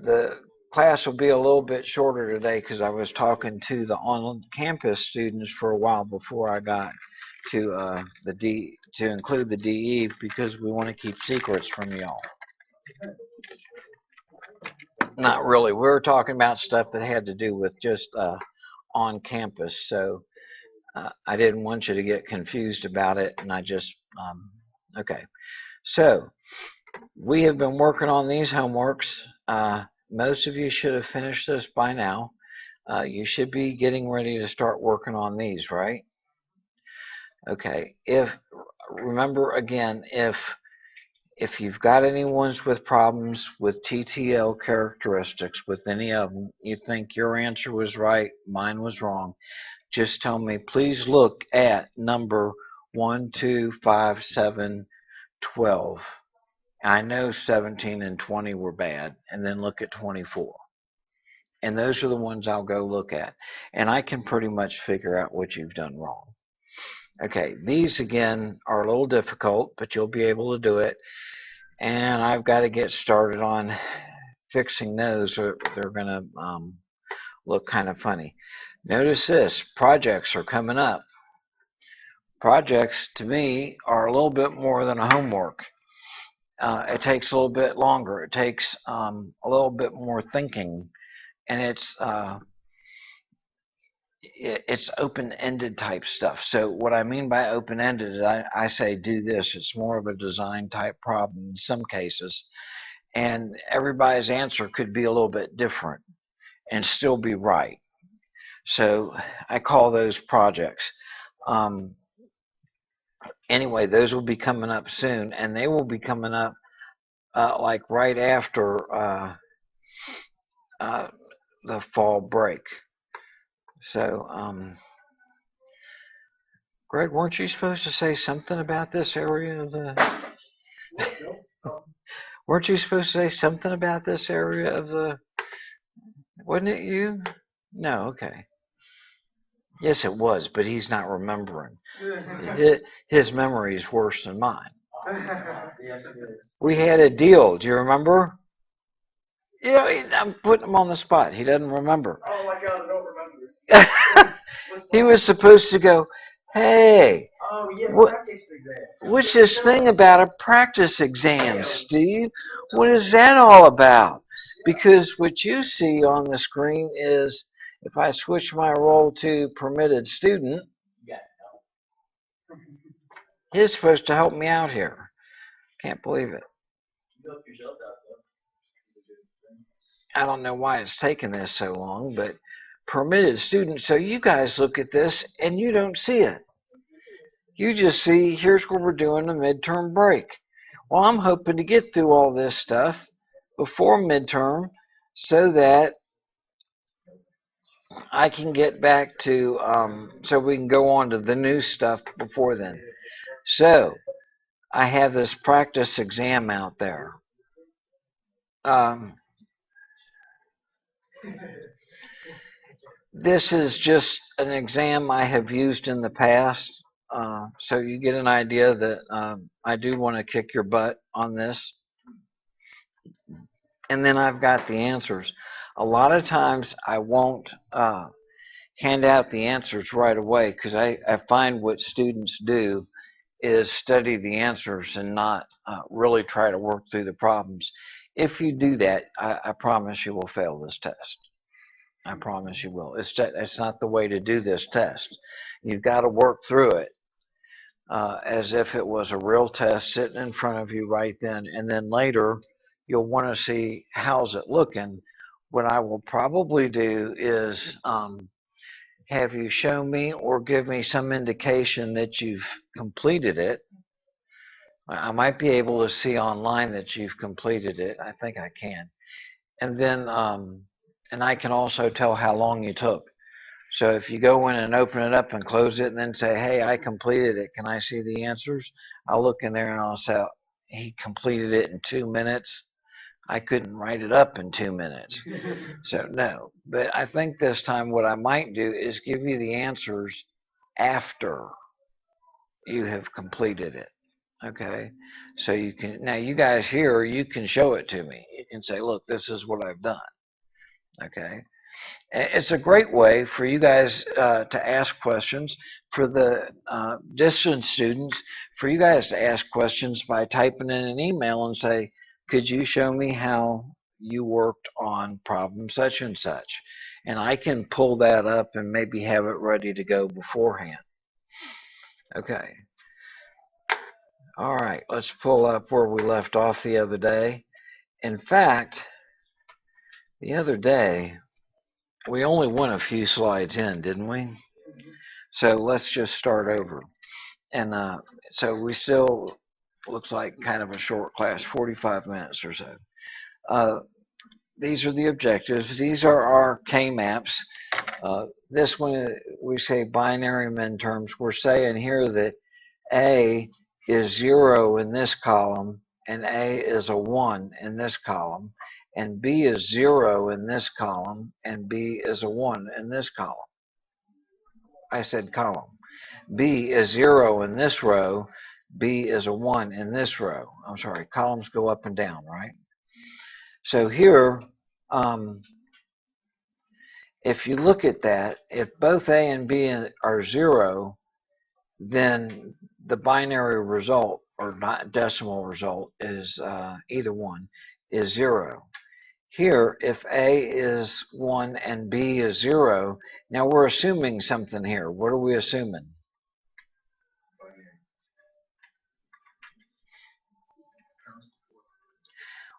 the class will be a little bit shorter today because I was talking to the on-campus students for a while before I got to to include the DE because we want to keep secrets from y'all. Not really. We were talking about stuff that had to do with just on campus, so I didn't want you to get confused about it, and I just okay. So we have been working on these homeworks. Most of you should have finished this by now. You should be getting ready to start working on these, right? Okay. Remember again, if you've got any ones with problems with TTL characteristics with any of them, you think your answer was right, mine was wrong, just tell me, please look at number 1, 2, 5, 7, 12. I know 17 and 20 were bad, and then look at 24. And those are the ones I'll go look at. And I can pretty much figure out what you've done wrong. Okay, these again are a little difficult, but you'll be able to do it. And I've got to get started on fixing those, or they're going to look kind of funny. Notice this, projects are coming up. Projects, to me, are a little bit more than a homework. It takes a little bit longer. It takes a little bit more thinking, and it's open-ended type stuff. So what I mean by open-ended is I say do this. It's more of a design type problem in some cases, and everybody's answer could be a little bit different and still be right. So I call those projects. Anyway, those will be coming up soon, and they will be coming up like right after the fall break. So, Greg, weren't you supposed to say something about this area of the? Weren't you supposed to say something about this area of the? Wasn't it you? No, okay. Yes, it was, but he's not remembering. His memory is worse than mine. Yes, it is. We had a deal. Do you remember? You know, I'm putting him on the spot. He doesn't remember. Oh my God, I don't remember. He was supposed to go, hey, Oh yeah, what, practice exam. what's this thing about a practice exam, Steve? What is that all about? Because what you see on the screen is if I switch my role to permitted student, he's supposed to help me out here. Can't believe it. I don't know why it's taken this so long, but permitted student. So you guys look at this and you don't see it. You just see, here's what we're doing a midterm break. Well, I'm hoping to get through all this stuff before midterm so that I can get back to, so we can go on to the new stuff before then. So I have this practice exam out there. This is just an exam I have used in the past, so you get an idea that I do want to kick your butt on this. And then I've got the answers. A lot of times I won't hand out the answers right away because I find what students do is study the answers and not really try to work through the problems. If you do that, I promise you will fail this test. I promise you will. It's not the way to do this test. You've got to work through it as if it was a real test sitting in front of you right then. And then later, you'll want to see how's it looking. What I will probably do is have you show me or give me some indication that you've completed it. I might be able to see online that you've completed it. I think I can. And then and I can also tell how long you took. So if you go in and open it up and close it and then say, hey, I completed it, can I see the answers? I'll look in there and I'll say, he completed it in 2 minutes. I couldn't write it up in 2 minutes. So no, but I think this time what I might do is give you the answers after you have completed it. Okay, so you can now you guys here you can show it to me. You can say, look, this is what I've done. Okay, it's a great way for you guys to ask questions for the distance students. For you guys to ask questions by typing in an email and say, could you show me how you worked on problem such and such, and I can pull that up and maybe have it ready to go beforehand. Okay. All right, let's pull up where we left off the other day. In fact, the other day, we only went a few slides in, didn't we? So let's just start over. And so we still, looks like kind of a short class, 45 minutes or so. These are the objectives. These are our K-maps. This one, we say binary min terms. We're saying here that A is 0 in this column, and A is a 1 in this column, and B is 0 in this column, and B is a 1 in this column. I said column. B is 0 in this row, B is a 1 in this row. I'm sorry, columns go up and down, right? So here, if you look at that, if both A and B are 0, then the binary result, or not decimal result, is either one, is 0. Here, if A is 1 and B is 0, now we're assuming something here. What are we assuming?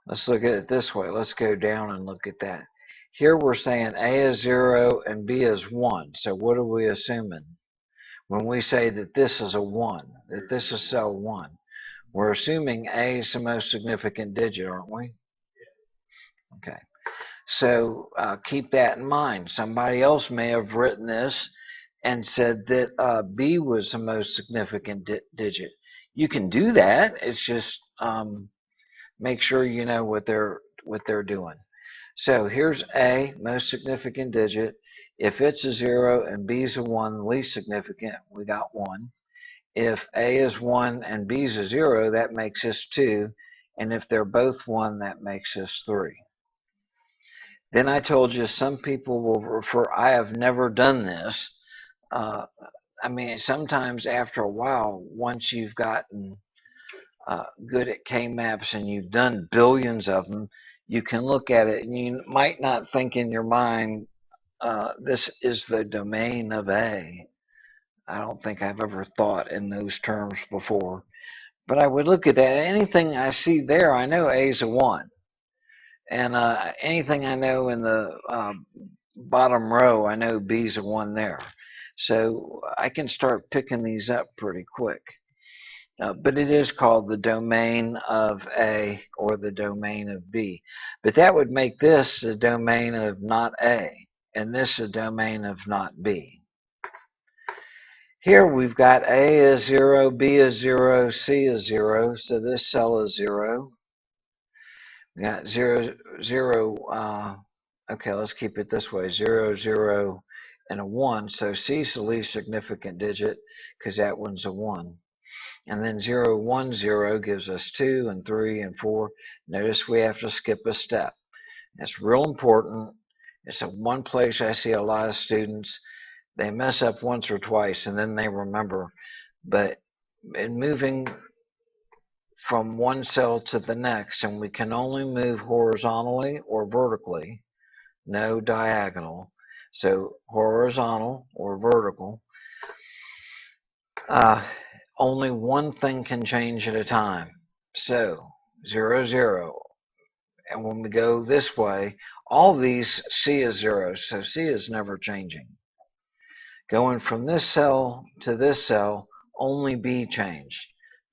Let's look at it this way. Let's go down and look at that. Here we're saying A is 0 and B is 1. So what are we assuming? When we say that this is a 1, that this is cell 1, we're assuming A is the most significant digit, aren't we? Okay. So keep that in mind. Somebody else may have written this and said that B was the most significant digit. You can do that. It's just make sure you know what they're doing. So here's A, most significant digit. If it's a 0 and B is a 1, least significant, we got 1. If A is 1 and B is a 0, that makes this 2. And if they're both 1, that makes this 3. Then I told you some people will refer, I have never done this. I mean, sometimes after a while, once you've gotten good at K-maps and you've done billions of them, you can look at it and you might not think in your mind, this is the domain of A. I don't think I've ever thought in those terms before. But I would look at that. Anything I see there, I know A is a 1. And anything I know in the bottom row, I know B is a 1 there. So I can start picking these up pretty quick. But it is called the domain of A or the domain of B. But that would make this the domain of not A, and this a domain of not B. Here we've got A is 0, B is 0, C is 0, so this cell is 0. We got 0, 0, okay, let's keep it this way, 0, 0, and a 1, so C is the least significant digit because that one's a 1. And then 0, 1, 0 gives us 2 and 3 and 4. Notice we have to skip a step. That's real important. It's the one place I see a lot of students, they mess up once or twice and then they remember. But in moving from one cell to the next, and we can only move horizontally or vertically, no diagonal. So horizontal or vertical. Only one thing can change at a time. So 0, 0. And when we go this way, all these C is 0, so C is never changing. Going from this cell to this cell, only B changed.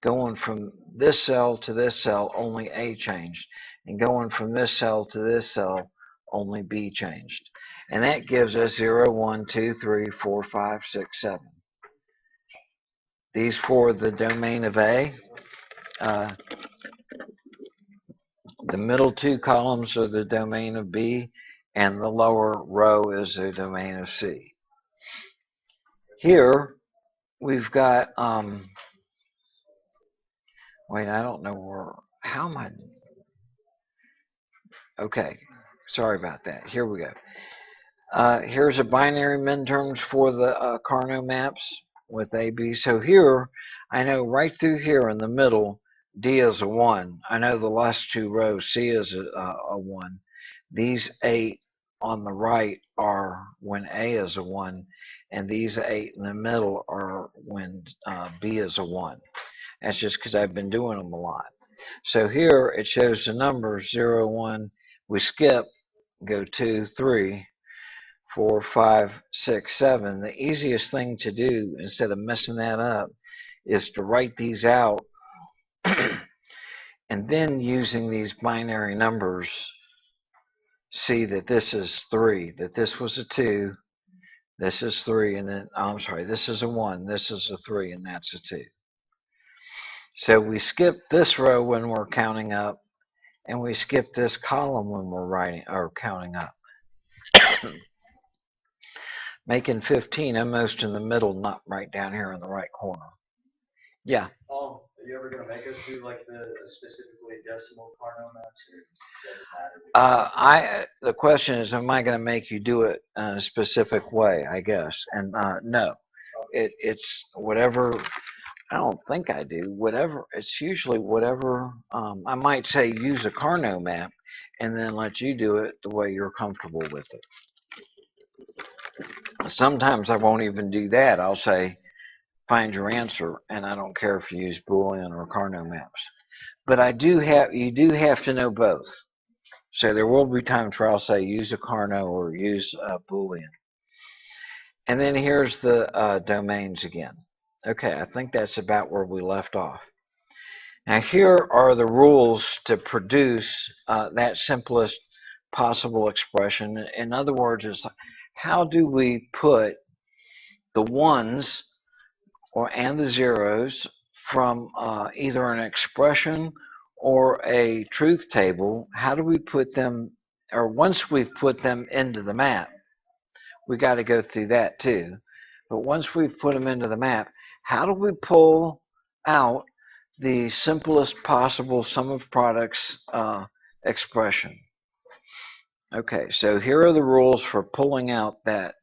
Going from this cell to this cell, only A changed. And going from this cell to this cell, only B changed. And that gives us 0, 1, 2, 3, 4, 5, 6, 7. These for the domain of A. The middle two columns are the domain of B, and the lower row is the domain of C. Here, we've got Wait, I don't know where. How am I? Okay, sorry about that. Here we go. Here's a binary minterms for the Carnot maps with AB. So here, I know right through here in the middle, D is a 1. I know the last two rows, C is a 1. These 8 on the right are when A is a 1, and these 8 in the middle are when B is a 1. That's just because I've been doing them a lot. So here it shows the numbers 0, 1. We skip, go 2, 3. 4, 5, 6, 7. The easiest thing to do instead of messing that up is to write these out and then using these binary numbers see that this is 3, that this was a 2, this is 3, and then, I'm sorry, this is a 1, this is a 3, and that's a 2. So we skip this row when we're counting up, and we skip this column when we're writing or counting up. Making 15 almost in the middle, not right down here in the right corner. Yeah. Are you ever going to make us do like the specifically decimal Carnot maps, or does it matter? The question is, am I going to make you do it in a specific way? I guess, and no, it's whatever. I don't think I do. Whatever. It's usually whatever. I might say use a Carnot map, and then let you do it the way you're comfortable with it. Sometimes I won't even do that. I'll say find your answer, and I don't care if you use Boolean or Carnot maps. But you do have to know both. So there will be times where I'll say use a Carnot or use a Boolean. And then here's the domains again. Okay, I think that's about where we left off. Now here are the rules to produce that simplest possible expression. In other words, it's how do we put the ones and the zeros from either an expression or a truth table, how do we put them, or once we've put them into the map, we got to go through that too. But once we've put them into the map, how do we pull out the simplest possible sum of products expression? Okay, so here are the rules for pulling out that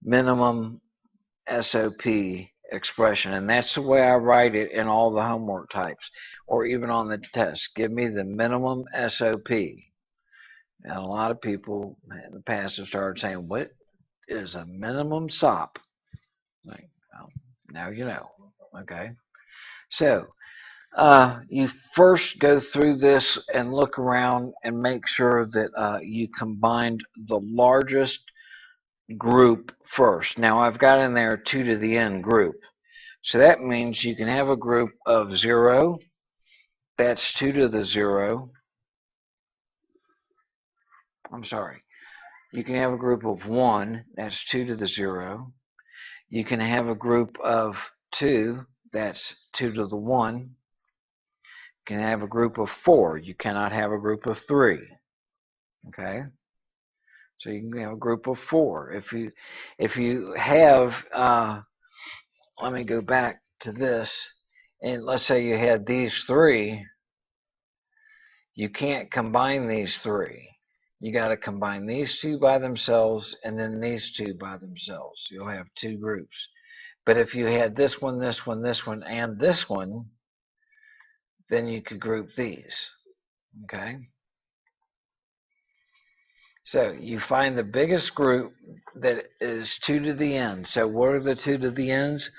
minimum SOP expression, and that's the way I write it in all the homework types or even on the test. Give me the minimum SOP. And a lot of people in the past have started saying, what is a minimum SOP? Like, well, now you know. Okay, so you first go through this and look around and make sure that you combined the largest group first. Now I've got in there 2 to the n group. So that means you can have a group of 0, that's 2 to the 0. I'm sorry. You can have a group of 1, that's 2 to the 0. You can have a group of 2, that's 2 to the 1. You can have a group of 4. You cannot have a group of 3. Okay? So you can have a group of 4. If you have, let me go back to this, and let's say you had these 3, you can't combine these 3. You got to combine these 2 by themselves and then these 2 by themselves. You'll have 2 groups. But if you had this one, this one, this one, and this one, then you could group these. Okay? So you find the biggest group that is 2 to the n. So what are the 2 to the n's?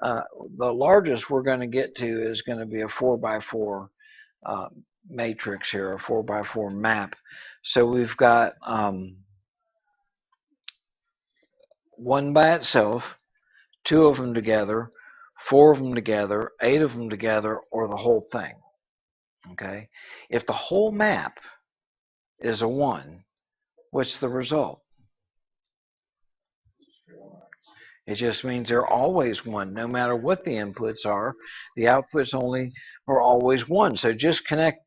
The largest we're going to get to is going to be a 4 by 4 matrix here, a 4 by 4 map. So we've got 1 by itself, 2 of them together, 4 of them together, 8 of them together, or the whole thing. Okay? If the whole map is a 1, what's the result? It just means they're always 1. No matter what the inputs are, the outputs are always 1. So just connect,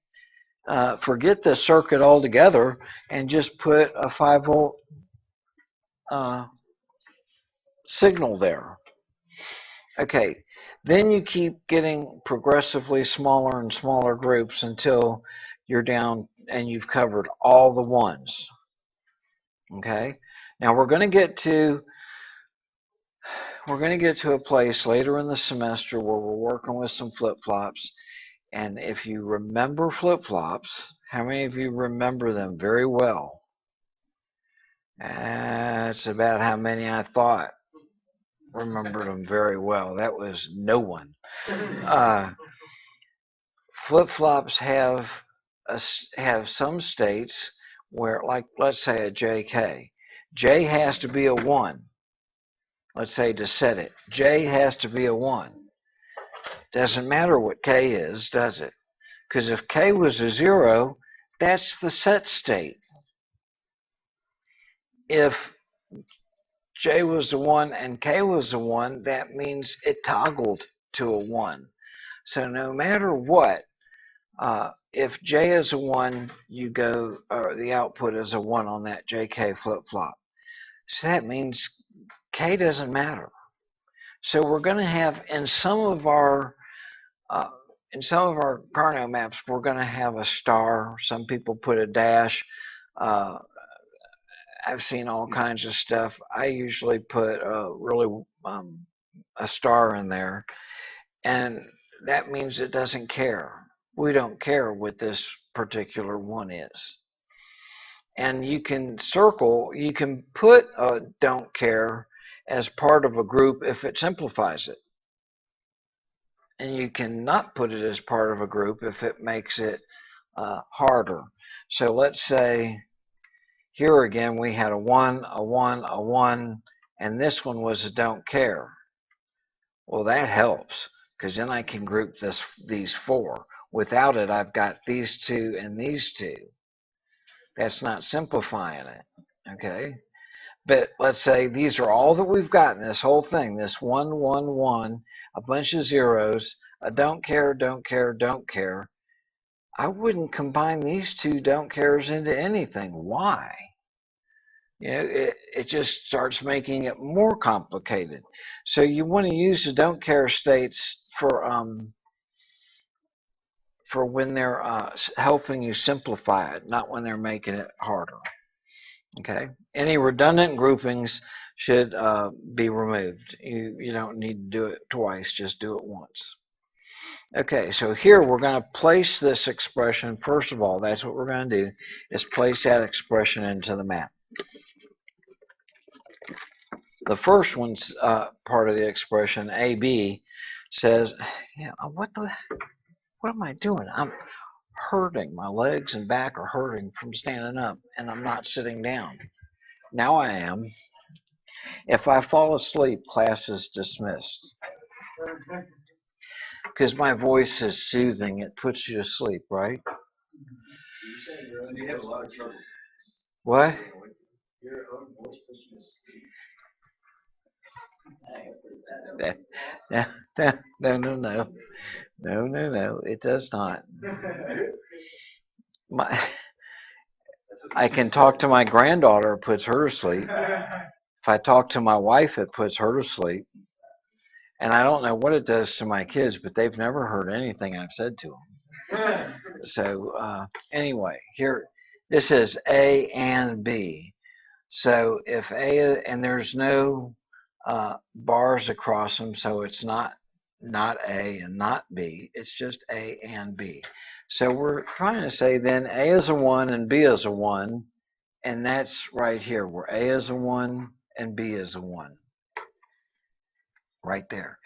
forget the circuit altogether, and just put a 5-volt signal there. Okay, Then you keep getting progressively smaller and smaller groups until you're down and you've covered all the ones. Okay? Now we're going to get to a place later in the semester where we're working with some flip-flops. And if you remember flip-flops, how many of you remember them very well? That's about how many I thought remembered them very well. That was no one. Flip-flops have some states where, like, let's say a JK. J has to be a 1. Let's say to set it. J has to be a 1. Doesn't matter what K is, does it? Because if K was a 0, that's the set state. If J was a 1 and K was a 1, that means it toggled to a 1. So no matter what, if J is a 1, you go, or the output is a 1 on that JK flip-flop. So that means K doesn't matter. So we're going to have in some of our Karnaugh maps, we're going to have a star. Some people put a dash. I've seen all kinds of stuff. I usually put a star in there, and that means it doesn't care. We don't care what this particular one is. And you can put a don't care as part of a group if it simplifies it. And you cannot put it as part of a group if it makes it harder. So let's say here again we had a 1, a 1, a 1, and this one was a don't care. Well, that helps, because then I can group these 4. Without it, I've got these 2 and these 2. That's not simplifying it, okay? But let's say these are all that we've got in this whole thing, this 1, 1, 1, a bunch of zeros, a don't care, don't care, don't care. I wouldn't combine these 2 don't cares into anything. Why? You know, it just starts making it more complicated. So you want to use the don't care states for when they're helping you simplify it, not when they're making it harder. Okay. Any redundant groupings should be removed. You don't need to do it twice. Just do it once. Okay, so here we're going to place this expression. First of all, that's what we're going to do, is place that expression into the map. The first one's part of the expression, AB, says, yeah, what am I doing? I'm hurting. My legs and back are hurting from standing up, and I'm not sitting down. Now I am. If I fall asleep, class is dismissed. Because my voice is soothing. It puts you to sleep, right? You have a lot of trouble. What? Your own voice puts you to sleep. No. It does not. I can talk to my granddaughter, it puts her to sleep. If I talk to my wife, it puts her to sleep. And I don't know what it does to my kids, but they've never heard anything I've said to them. So anyway, here, this is A and B. So if A, and there's no bars across them, so it's not A and not B. It's just A and B. So we're trying to say then A is a 1 and B is a 1, and that's right here where A is a 1 and B is a 1. Right there.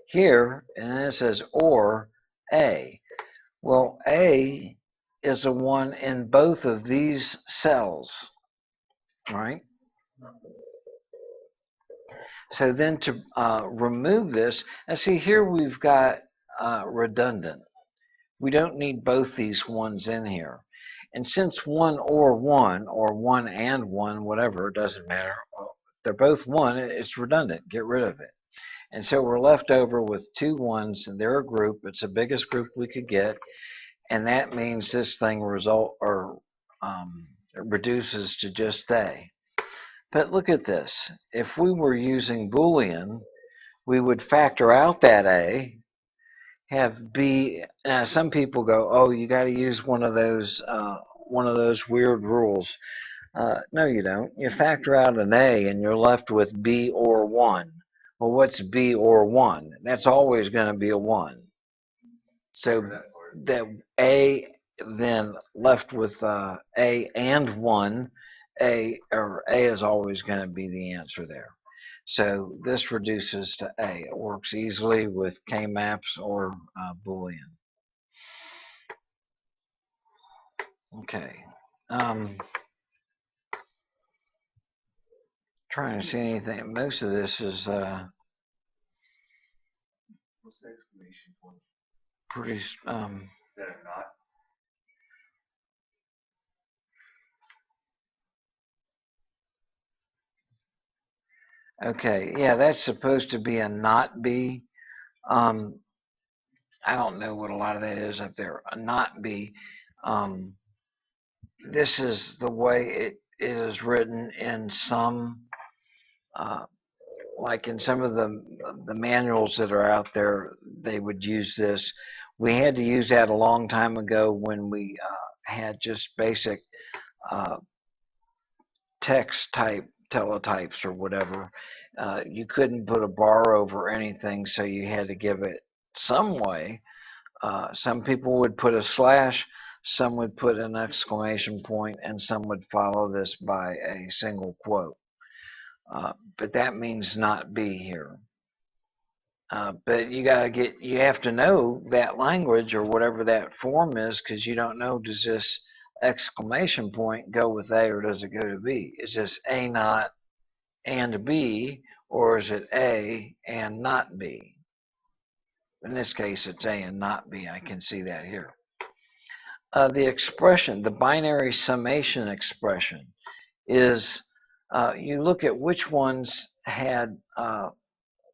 Here, and then it says or A. Well, A is a 1 in both of these cells, right? So then to remove this, and see here we've got redundant. We don't need both these ones in here. And since 1 or 1 and 1, whatever, it doesn't matter. They're both 1, it's redundant. Get rid of it. And so we're left over with 2 1s, and they're a group. It's the biggest group we could get. And that means this thing reduces to just A. But look at this. If we were using Boolean, we would factor out that A, have B. Now, some people go, "Oh, you got to use one of those weird rules." No, you don't. You factor out an A, and you're left with B or 1. Well, what's B or 1? That's always going to be a 1. So that A then left with A and 1. A is always going to be the answer there. So this reduces to A. It works easily with K-maps or Boolean. Okay. Trying to see anything. Most of this is What's the exclamation point? pretty. That are not. Okay, yeah, that's supposed to be a not be. Um, I don't know what a lot of that is up there. A not be. Um, this is the way it is written in some, uh, like in some of the manuals that are out there. They would use this. We had to use that a long time ago when we had just basic uh, text type teletypes or whatever. You couldn't put a bar over anything, so you had to give it some way. Some people would put a slash, some would put an exclamation point, and some would follow this by a single quote. But that means not be here. But you have to know that language or whatever that form is, because you don't know, does this exclamation point go with A or does it go to B? Is this A not and B, or is it A and not B? In this case, it's A and not B. I can see that here. The expression, the binary summation expression, is you look at which ones had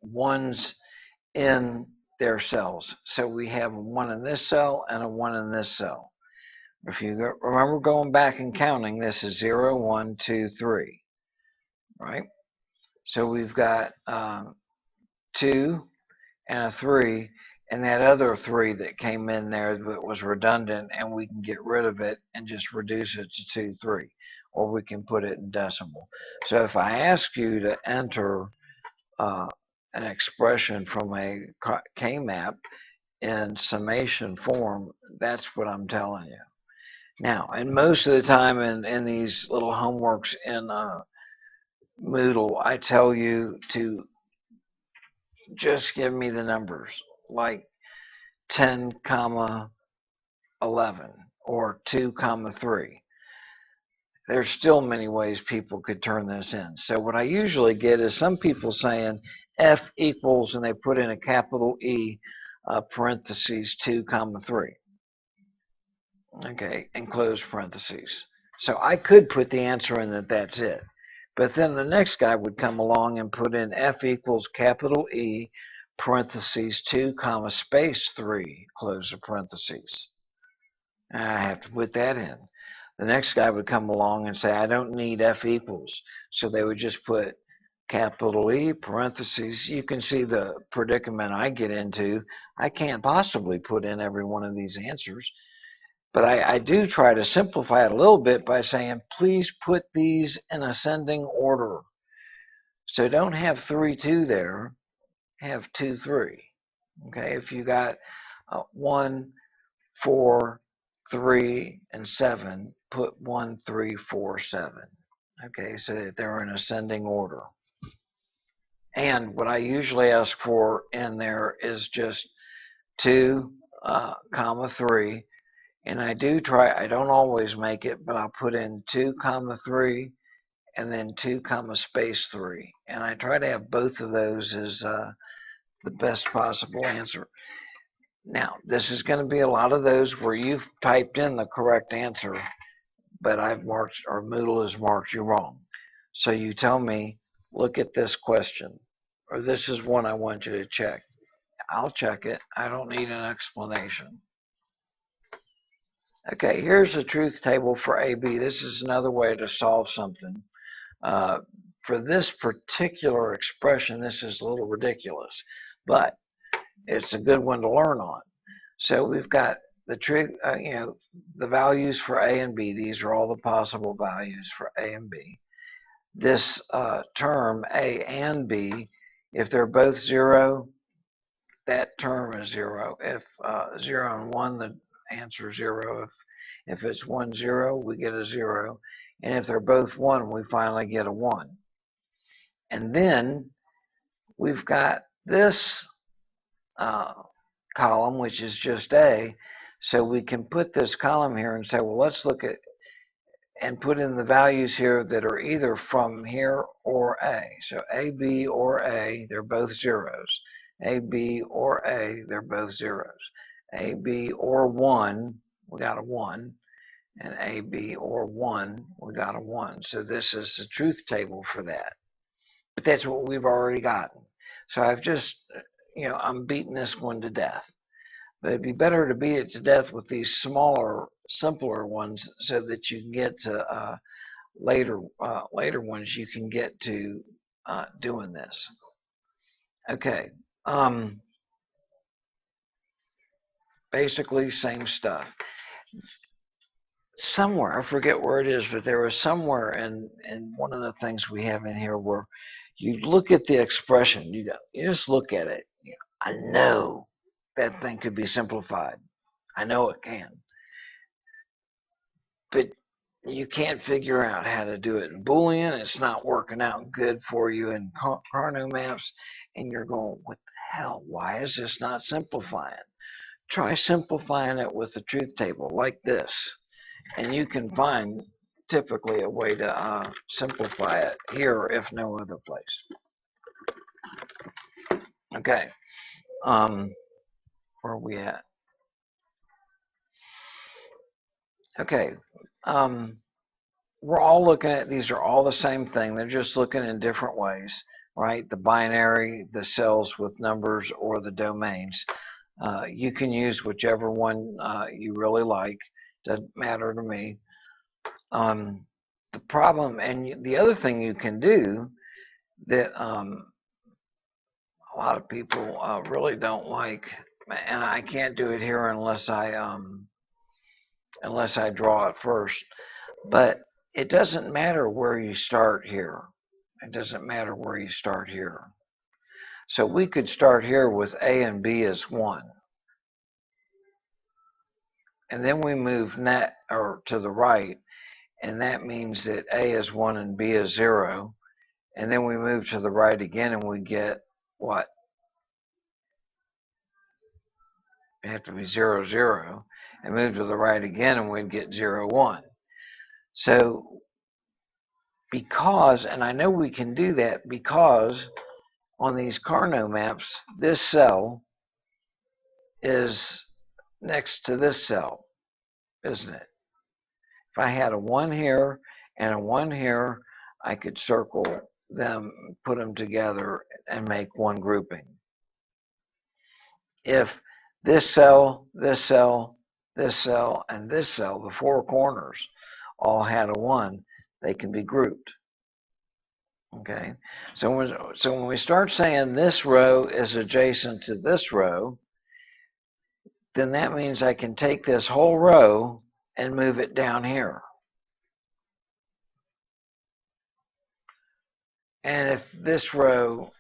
ones in their cells. So we have a 1 in this cell and a 1 in this cell. If you remember going back and counting, this is 0, 1, 2, 3, right? So we've got 2 and a 3, and that other 3 that came in there that was redundant, and we can get rid of it and just reduce it to 2, 3, or we can put it in decimal. So if I ask you to enter an expression from a K-map in summation form, that's what I'm telling you. Now, and most of the time in these little homeworks in Moodle, I tell you to just give me the numbers, like 10 comma 11 or 2 comma 3. There's still many ways people could turn this in. So what I usually get is some people saying F equals, and they put in a capital E, parentheses 2 comma 3. Okay, and close parentheses. So I could put the answer in that that's it. But then the next guy would come along and put in F equals capital E, parentheses 2 comma space 3, close the parentheses. And I have to put that in. The next guy would come along and say, I don't need F equals. So they would just put capital E, parentheses. You can see the predicament I get into. I can't possibly put in every one of these answers. But I do try to simplify it a little bit by saying, please put these in ascending order. So don't have 3, 2 there. Have 2, 3. Okay, if you got 1, 4, 3, and 7, put 1, 3, 4, 7. Okay, so that they're in ascending order. And what I usually ask for in there is just 2, comma 3. And I do try, I don't always make it, but I'll put in 2 comma 3 and then 2 comma space 3. And I try to have both of those as the best possible answer. Now, this is going to be a lot of those where you've typed in the correct answer, but I've marked, or Moodle has marked you wrong. So you tell me, look at this question, or this is one I want you to check. I'll check it. I don't need an explanation. Okay, here's the truth table for AB. This is another way to solve something. for this particular expression, this is a little ridiculous, but it's a good one to learn on. So we've got the the values for A and B. These are all the possible values for A and B. This term A and B, if they're both 0, that term is 0. If 0 and 1, the answer is 0. If it's 1, 0, we get a 0. And if they're both 1, we finally get a 1. And then we've got this column, which is just A. So we can put this column here and say, well, let's look at and put in the values here that are either from here or A. So A, B, or A, they're both 0s. A, B, or A, they're both 0s. A, B, or 1, we got a 1. And A, B, or 1, we got a 1. So this is the truth table for that. But that's what we've already gotten. So I've just, I'm beating this one to death. But it'd be better to beat it to death with these smaller, simpler ones so that you can get to later ones you can get to doing this. Okay. Basically, same stuff. Somewhere, I forget where it is, but there was somewhere in one of the things we have in here where you look at the expression, you just look at it. I know that thing could be simplified. I know it can. But you can't figure out how to do it in Boolean. It's not working out good for you in Karnaugh maps. And you're going, what the hell? Why is this not simplifying? Try simplifying it with the truth table like this. And you can find typically a way to simplify it here, if no other place. Okay. Where are we at? Okay. We're all looking at, these are all the same thing. They're just looking in different ways, right? The binary, the cells with numbers, or the domains. You can use whichever one you really like. Doesn't matter to me. The problem, and the other thing you can do that a lot of people really don't like, and I can't do it here unless I draw it first, but it doesn't matter where you start here. It doesn't matter where you start here. So we could start here with A and B as 1. And then we move to the right, and that means that A is 1 and B is 0. And then we move to the right again, and we get what? It have to be 0, 0. And move to the right again, and we'd get 0, 1. So because, and I know we can do that because on these Karnaugh maps, this cell is next to this cell, isn't it? If I had a 1 here and a 1 here, I could circle them, put them together, and make one grouping. If this cell, this cell, this cell, and this cell, the 4 corners, all had a 1, they can be grouped. Okay, so when we start saying this row is adjacent to this row, then that means I can take this whole row and move it down here. And if this row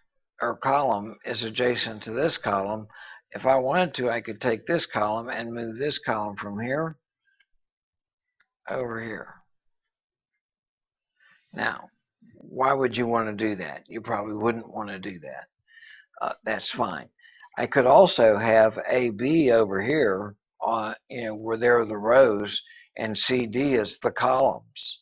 or column is adjacent to this column, if I wanted to, I could take this column and move this column from here over here. Now, why would you want to do that? You probably wouldn't want to do that. That's fine. I could also have AB over here, where there are the rows, and CD is the columns.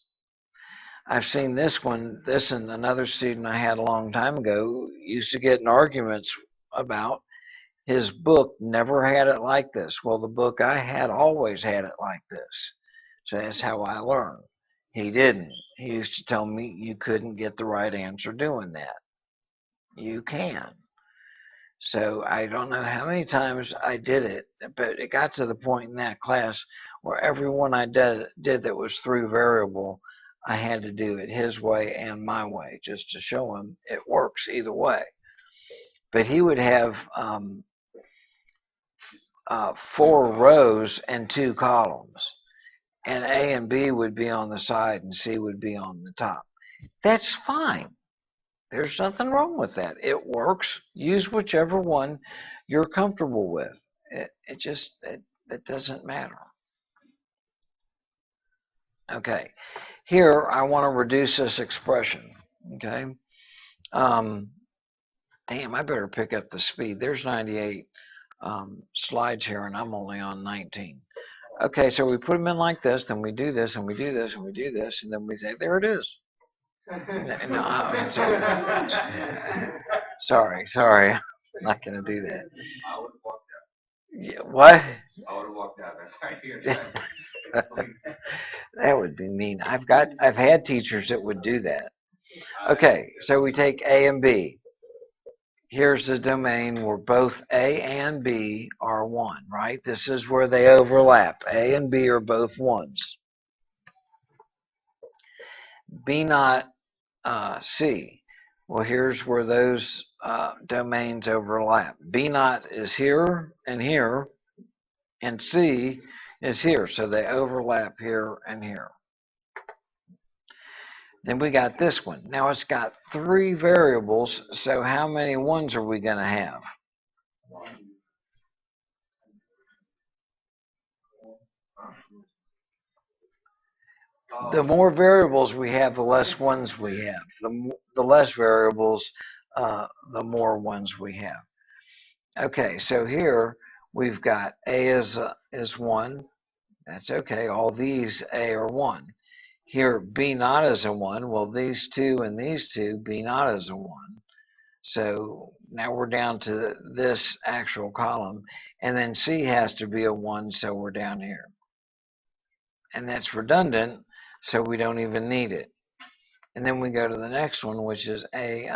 I've seen this and another student I had a long time ago used to get in arguments about his book never had it like this. Well, the book I had always had it like this. So that's how I learned. He didn't. He used to tell me you couldn't get the right answer doing that. You can. So I don't know how many times I did it, but it got to the point in that class where every one I did that was through variable, I had to do it his way and my way, just to show him it works either way. But he would have 4 rows and 2 columns, and A and B would be on the side and C would be on the top. That's fine. There's nothing wrong with that. It works. Use whichever one you're comfortable with. It doesn't matter. Okay. Here, I want to reduce this expression. Okay. Damn, I better pick up the speed. There's 98 slides here, and I'm only on 19. Okay, so we put them in like this, then we do this, and we do this, and we do this, and then we say, there it is. No, I'm sorry. Sorry. I'm not going to do that. I would have walked out. Yeah, what? I would have walked out. That's how you're trying to explain. That would be mean. I've had teachers that would do that. Okay, so we take A and B. Here's the domain where both A and B are 1, right? This is where they overlap. A and B are both 1s. B naught C. Well, here's where those domains overlap. B naught is here, and C is here. So they overlap here and here. Then we got this one. Now it's got 3 variables, so how many 1s are we going to have? The more variables we have, the less 1s we have. The less variables, the more 1s we have. Okay, so here we've got A is 1. That's okay. All these A are 1. Here, B naught is a 1. Well, these 2 and these 2, B naught is a 1. So now we're down to this actual column. And then C has to be a 1, so we're down here. And that's redundant, so we don't even need it. And then we go to the next one, which is A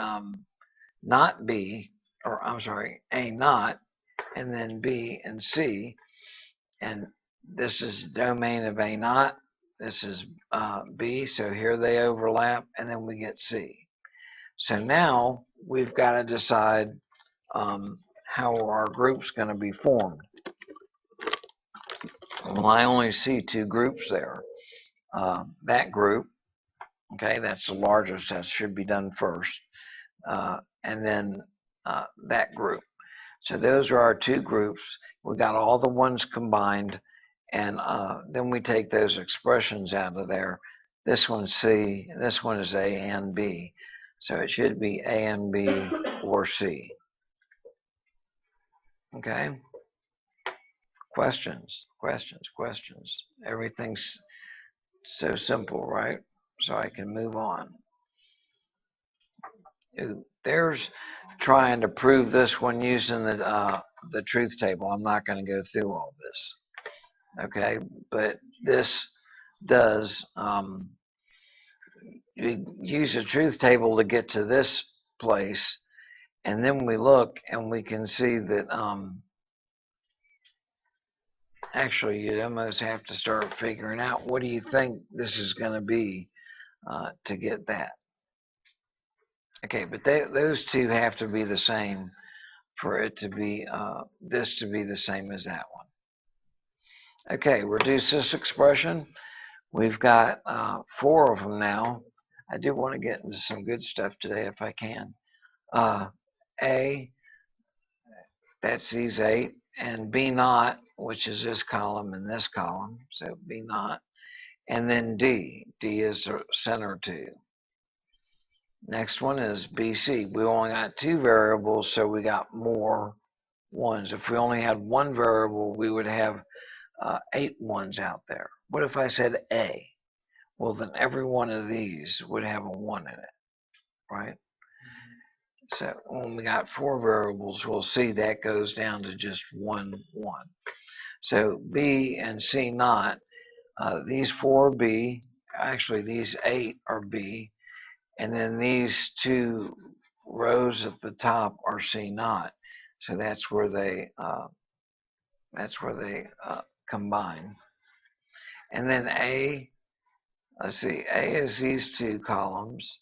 not B, or I'm sorry, A naught, and then B and C. And this is domain of A naught. This is B, so here they overlap, and then we get C. So now we've got to decide how our group's going to be formed. Well, I only see 2 groups there. That group, okay, that's the largest, that should be done first. And then that group. So those are our 2 groups. We got all the 1s combined. And then we take those expressions out of there. This one's C, and this one is A and B. So it should be A and B or C. Okay? Questions? Everything's so simple, right? So I can move on. There's trying to prove this one using the truth table. I'm not going to go through all this. Okay, but this does you use a truth table to get to this place, and then we look and we can see that actually you'd almost have to start figuring out what do you think this is going to be to get that. Okay, but those 2 have to be the same for it to be this to be the same as that one. Okay, reduce this expression. We've got 4 of them now. I do want to get into some good stuff today if I can. A, that's these 8, and B naught, which is this column and this column, so B naught, and then D. D is center 2. Next one is BC. We only got 2 variables, so we got more 1s. If we only had 1 variable, we would have 8 1s out there. What if I said A? Well, then every one of these would have a 1 in it, right? So when we got 4 variables, we'll see that goes down to just 1 1. So B and C naught, these 4 are B, actually these 8 are B, and then these 2 rows at the top are C naught. So that's where they combine. And then A let's see, A is these two columns.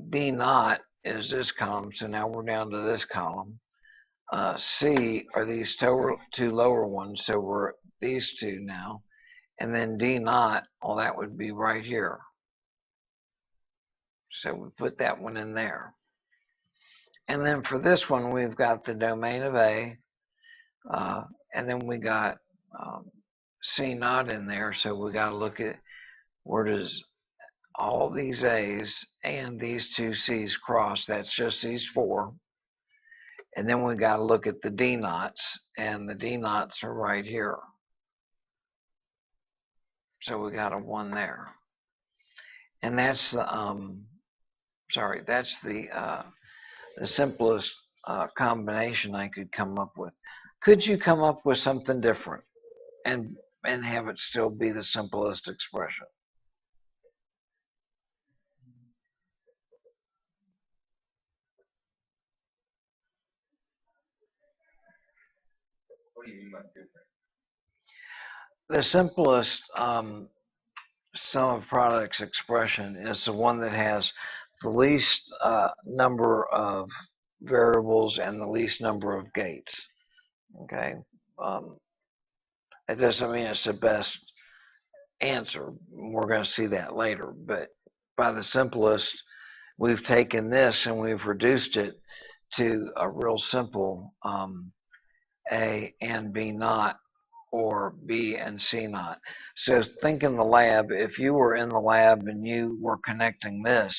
B naught is this column, so now we're down to this column. C are these two lower ones, so we're these two now. And then D naught, well, that would be right here. So we put that one in there. And then for this one, we've got the domain of A, and then we got C naught in there, so we got to look at where does all these A's and these two C's cross. That's just these four. And then we got to look at the D naughts, and the D naughts are right here. So we got a 1 there. And that's the that's the simplest combination I could come up with. Could you come up with something different and have it still be the simplest expression? What do you mean by different? The simplest sum of products expression is the one that has the least number of variables and the least number of gates. Okay, it doesn't mean it's the best answer. We're going to see that later, but by the simplest, we've taken this and we've reduced it to a real simple A and B naught, or B and C naught. So think in the lab, if you were in the lab and you were connecting this,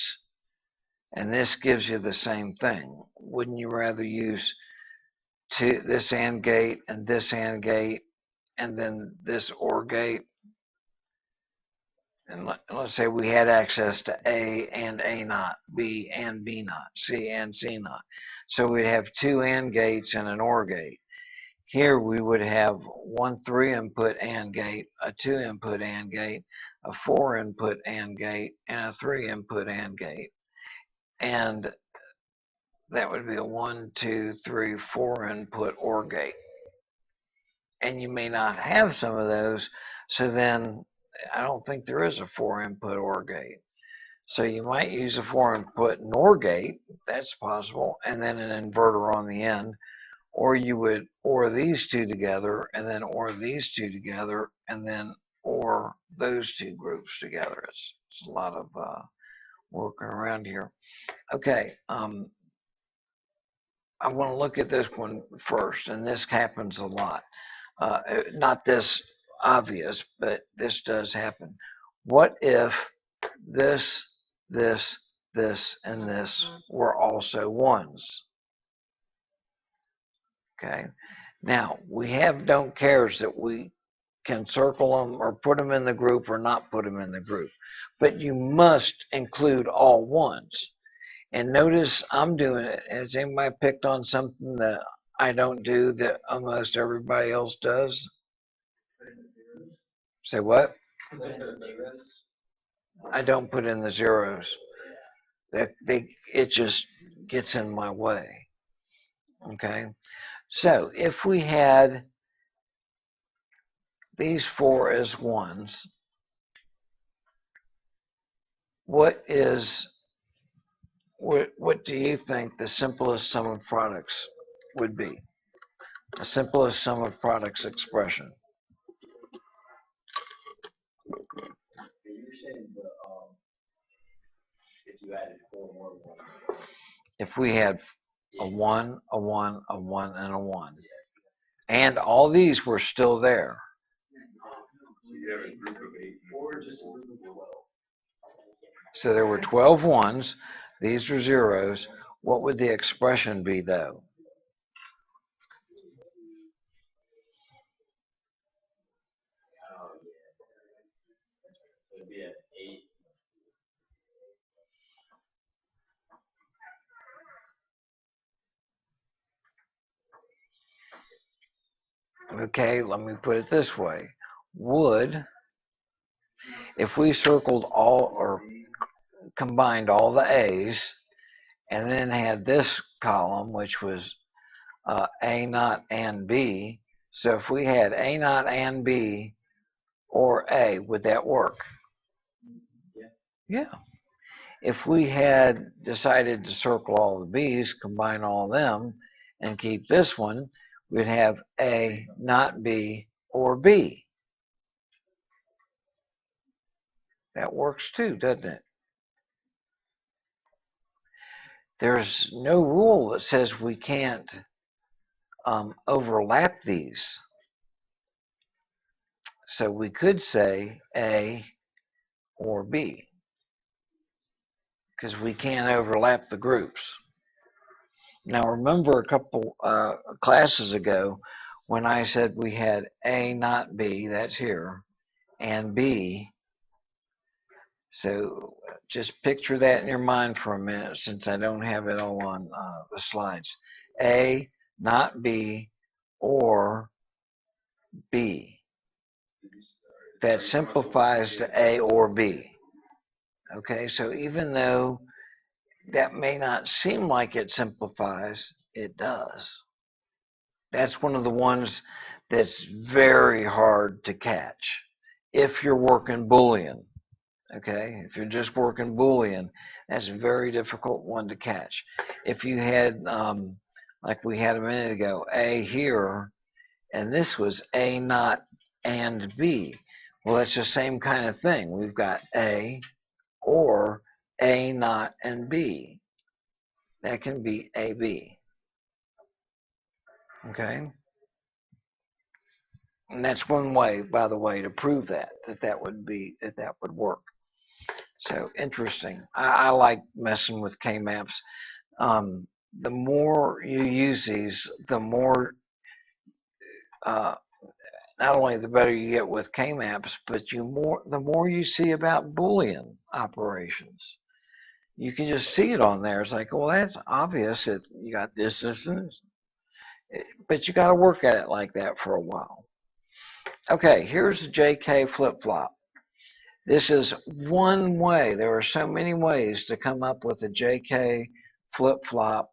and this gives you the same thing, wouldn't you rather use this AND gate and this AND gate and then this OR gate? And let's say we had access to A and A naught, B and B naught, C and C naught. So we'd have two AND gates and an OR gate. Here we would have one 3-input AND gate, a 2-input AND gate, a 4-input AND gate, and a 3-input AND gate. And that would be a 1, 2, 3, 4-input OR gate. And you may not have some of those, so then I don't think there is a 4-input OR gate. So you might use a 4-input NOR gate, that's possible, and then an inverter on the end. Or you would OR these two together, and then OR these two together, and then OR those two groups together. It's a lot of working around here. Okay, I want to look at this one first, and this happens a lot. Not this obvious, but this does happen. What if this, this, this, and this were also ones? Okay. Now, we have don't cares that we can circle them or put them in the group or not put them in the group. But you must include all ones. And notice I'm doing it. Has anybody picked on something that I don't do that almost everybody else does? Say what? I don't put in the zeros. It just gets in my way. Okay. So if we had these four as ones, what do you think the simplest sum of products would be? The simplest sum of products expression. If we had a 1, a 1, a 1, and a 1, and all these were still there. So there were 12 ones. These are zeros. What would the expression be, though? Okay, let me put it this way. If we circled all or combined all the A's and then had this column, which was A naught and B, so if we had A naught and B or A, would that work? Yeah. If we had decided to circle all the B's, combine all of them, and keep this one, we'd have A, not B, or B. That works too, doesn't it? There's no rule that says we can't overlap these. So we could say A or B because we can't overlap the groups. Now remember a couple classes ago when I said we had A, not B, that's here, and B. So just picture that in your mind for a minute since I don't have it all on the slides. A, not B, or B. That simplifies to A or B. Okay, so even though that may not seem like it simplifies, it does. That's one of the ones that's very hard to catch if you're working Boolean. Okay, if you're just working Boolean, that's a very difficult one to catch. If you had, like we had a minute ago, A here, and this was A not and B. Well, that's the same kind of thing. We've got A or A not and B. That can be AB. Okay? And that's one way, by the way, to prove that would work. So interesting. I like messing with K-maps. The more you use these, the more, not only the better you get with K-maps, but the more you see about Boolean operations. You can just see it on there. It's like, well, that's obvious that you got this, and this. But you got to work at it like that for a while. Okay, here's the JK flip-flop. This is one way. There are so many ways to come up with a JK flip-flop.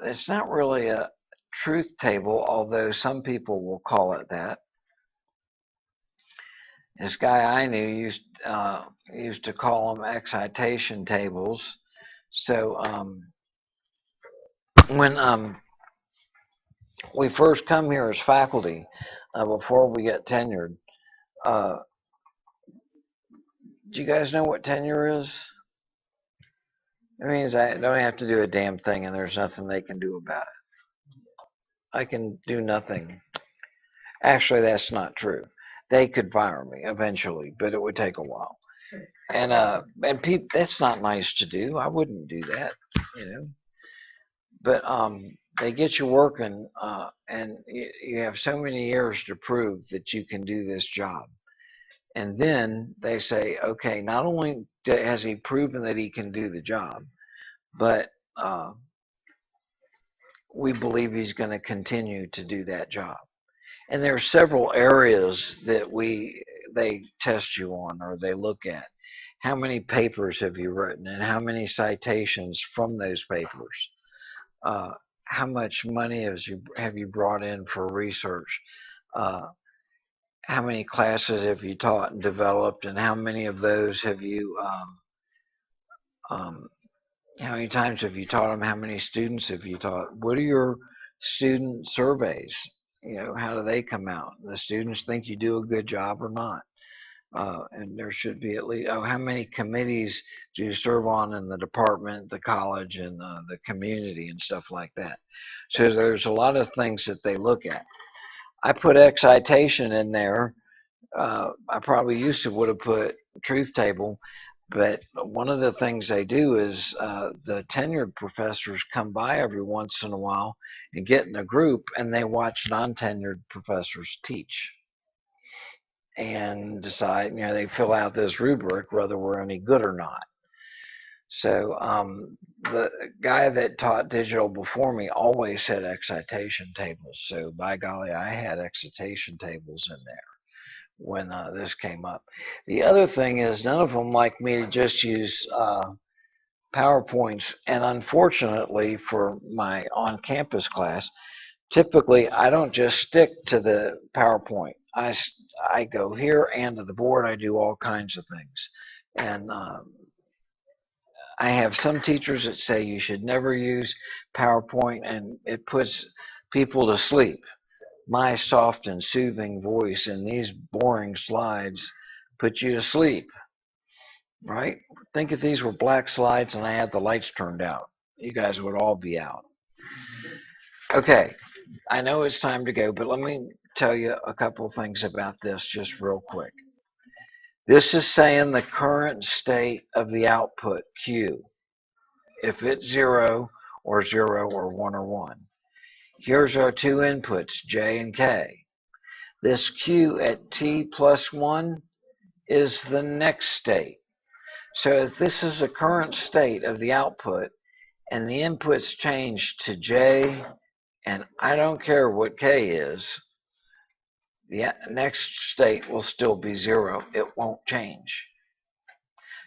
It's not really a truth table, although some people will call it that. This guy I knew used to call them excitation tables. So when we first come here as faculty, before we get tenured, do you guys know what tenure is? It means I don't have to do a damn thing and there's nothing they can do about it. I can do nothing. Actually, that's not true. They could fire me eventually, but it would take a while. And that's not nice to do. I wouldn't do that, you know. But they get you working, and you have so many years to prove that you can do this job. And then they say, okay, not only has he proven that he can do the job, but we believe he's going to continue to do that job. And there are several areas that they test you on or they look at. How many papers have you written and how many citations from those papers? How much money have you brought in for research? How many classes have you taught and developed, and how many of those have you? How many times have you taught them? How many students have you taught? What are your student surveys? You know, how do they come out? The students think you do a good job or not? And there should be at least, how many committees do you serve on in the department, the college, and the community and stuff like that. So there's a lot of things that they look at. I put excitation in there. I probably would have put truth table, but one of the things they do is the tenured professors come by every once in a while and get in a group and they watch non-tenured professors teach. And decide, you know, they fill out this rubric whether we're any good or not. So the guy that taught digital before me always had excitation tables. So by golly, I had excitation tables in there when this came up. The other thing is none of them like me to just use PowerPoints. And unfortunately for my on-campus class, typically I don't just stick to the PowerPoint. I go here and to the board. I do all kinds of things. And I have some teachers that say you should never use PowerPoint and it puts people to sleep. My soft and soothing voice and these boring slides put you to sleep, right? Think if these were black slides and I had the lights turned out, you guys would all be out. Okay, I know it's time to go, but let me tell you a couple things about this just real quick. This is saying the current state of the output, Q, if it's 0 or 1 or 1. Here's our two inputs, J and K. This Q at T plus 1 is the next state. So if this is the current state of the output and the inputs change to J, and I don't care what K is, the next state will still be 0. It won't change.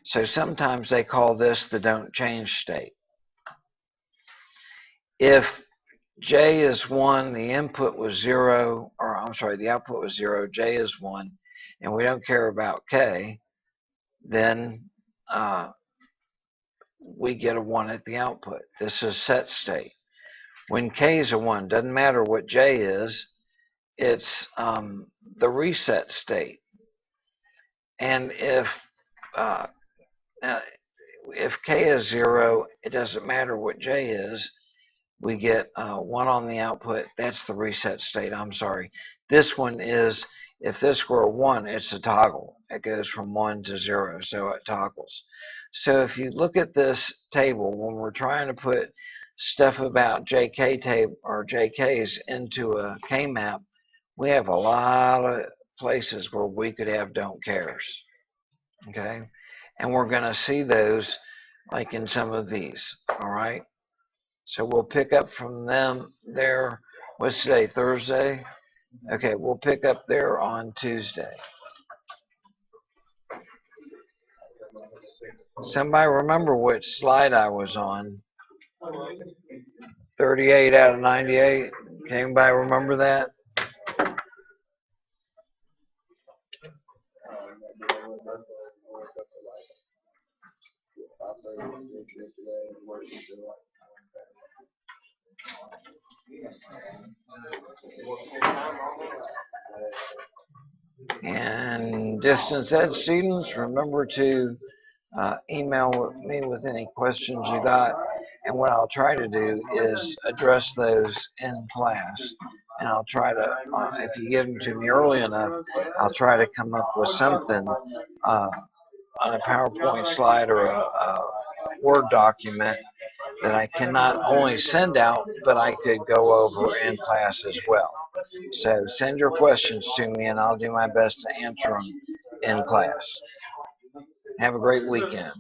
So sometimes they call this the don't change state. If J is 1, the input was 0, or I'm sorry, the output was 0, J is 1, and we don't care about K, then we get a 1 at the output. This is set state. When K is a 1, doesn't matter what J is, it's the reset state. And if K is 0, it doesn't matter what J is. We get 1 on the output. That's the reset state. I'm sorry. This one is, if this were a 1, it's a toggle. It goes from 1 to 0, so it toggles. So if you look at this table, when we're trying to put stuff about JK table or JKs into a K-map, we have a lot of places where we could have don't cares. Okay? And we're going to see those like in some of these. All right? So we'll pick up from them there. What's today? Thursday? Okay, we'll pick up there on Tuesday. Somebody remember which slide I was on? 38 out of 98. Can anybody remember that? And distance ed students, remember to email me with any questions you got. And what I'll try to do is address those in class. And I'll try to, if you give them to me early enough, I'll try to come up with something on a PowerPoint slide or a Word document that I can not only send out, but I could go over in class as well. So send your questions to me, and I'll do my best to answer them in class. Have a great weekend.